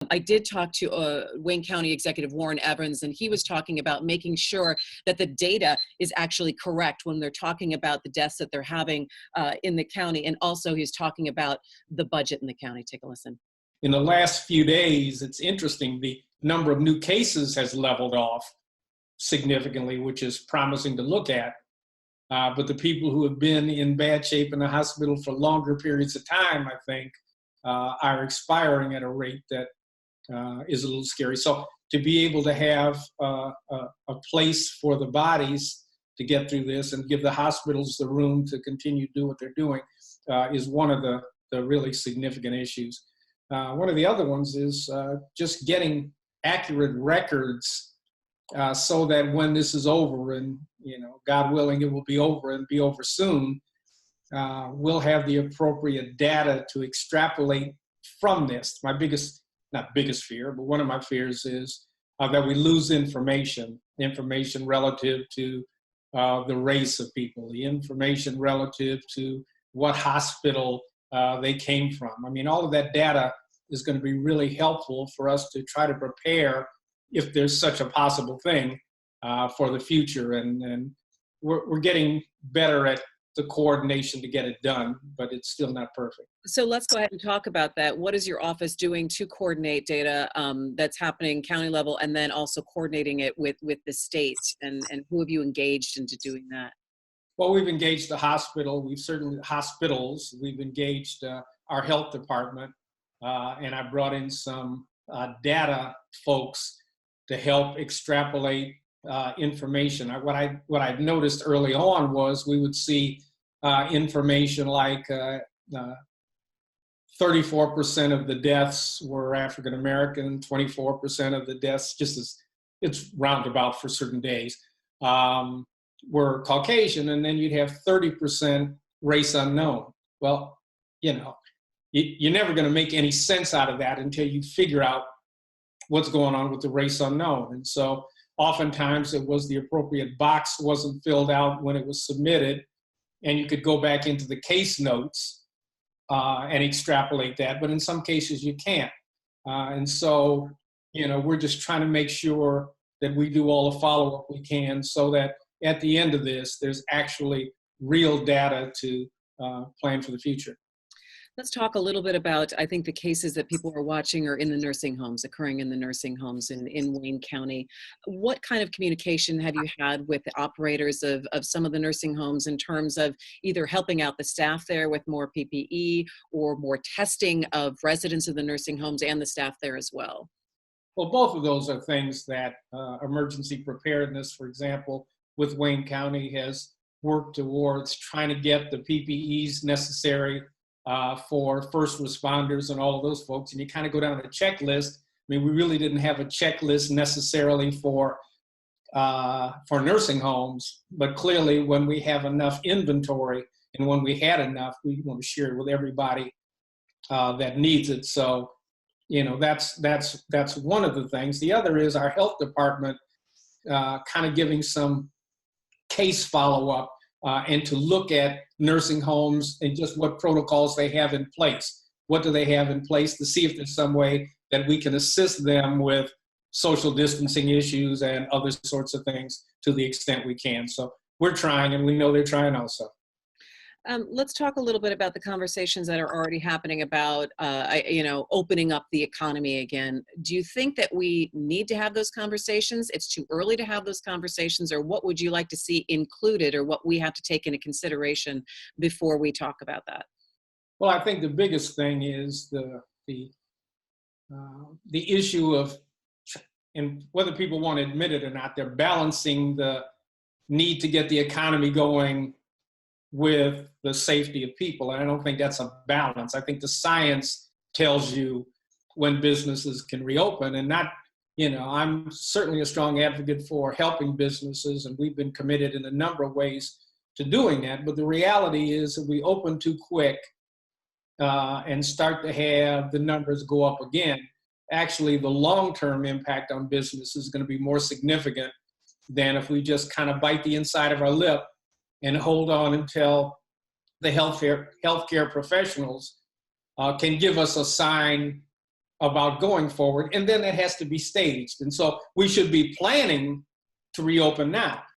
I did talk to Wayne County Executive Warren Evans, and he was talking about making sure that the data is actually correct when they're talking about the deaths that they're having in the county. And also he's talking about the budget in the county. Take a listen. In the last few days, it's interesting, the number of new cases has leveled off significantly, which is promising to look at. But the people who have been in bad shape in the hospital for longer periods of time, I think, are expiring at a rate that is a little scary. So to be able to have a place for the bodies to get through this and give the hospitals the room to continue to do what they're doing is one of the really significant issues. One of the other ones is just getting accurate records so that when this is over, and God willing, it will be over and be over soon, we'll have the appropriate data to extrapolate from this. My not biggest fear, but one of my fears is that we lose information relative to the race of people, the information relative to what hospital they came from. I mean, all of that data is going to be really helpful for us to try to prepare if there's such a possible thing for the future. And we're getting better at the coordination to get it done, but it's still not perfect. So let's go ahead and talk about that. What is your office doing to coordinate data that's happening county level, and then also coordinating it with the state? And who have you engaged into doing that? Well, we've engaged the hospitals. We've engaged our health department, and I brought in some data folks to help extrapolate information. What I noticed early on was we would see information like 34% of the deaths were African American, 24% of the deaths, just as it's roundabout for certain days, were Caucasian, and then you'd have 30% race unknown. Well, you're never going to make any sense out of that until you figure out what's going on with the race unknown. And so oftentimes it was the appropriate box wasn't filled out when it was submitted, and you could go back into the case notes and extrapolate that, but in some cases you can't. And so, we're just trying to make sure that we do all the follow-up we can so that at the end of this, there's actually real data to plan for the future. Let's talk a little bit about, I think the cases that people are watching are in the nursing homes, occurring in the nursing homes in Wayne County. What kind of communication have you had with the operators of some of the nursing homes in terms of either helping out the staff there with more PPE or more testing of residents of the nursing homes and the staff there as well? Well, both of those are things that emergency preparedness, for example, with Wayne County has worked towards trying to get the PPEs necessary for first responders and all of those folks. And you kind of go down a checklist. I mean, we really didn't have a checklist necessarily for nursing homes, but clearly when we have enough inventory and when we had enough, we want to share it with everybody that needs it. So, that's one of the things. The other is our health department kind of giving some case follow-up and to look at nursing homes and just what protocols they have in place. What do they have in place to see if there's some way that we can assist them with social distancing issues and other sorts of things to the extent we can. So we're trying, and we know they're trying also. Let's talk a little bit about the conversations that are already happening about, opening up the economy again. Do you think that we need to have those conversations? It's too early to have those conversations, or what would you like to see included, or what we have to take into consideration before we talk about that? Well, I think the biggest thing is the issue of, and whether people want to admit it or not, they're balancing the need to get the economy going with the safety of people. And I don't think that's a balance. I think the science tells you when businesses can reopen, and not, I'm certainly a strong advocate for helping businesses, and we've been committed in a number of ways to doing that. But the reality is if we open too quick and start to have the numbers go up again, actually the long-term impact on business is going to be more significant than if we just kind of bite the inside of our lip and hold on until the healthcare professionals can give us a sign about going forward, and then it has to be staged. And so we should be planning to reopen now.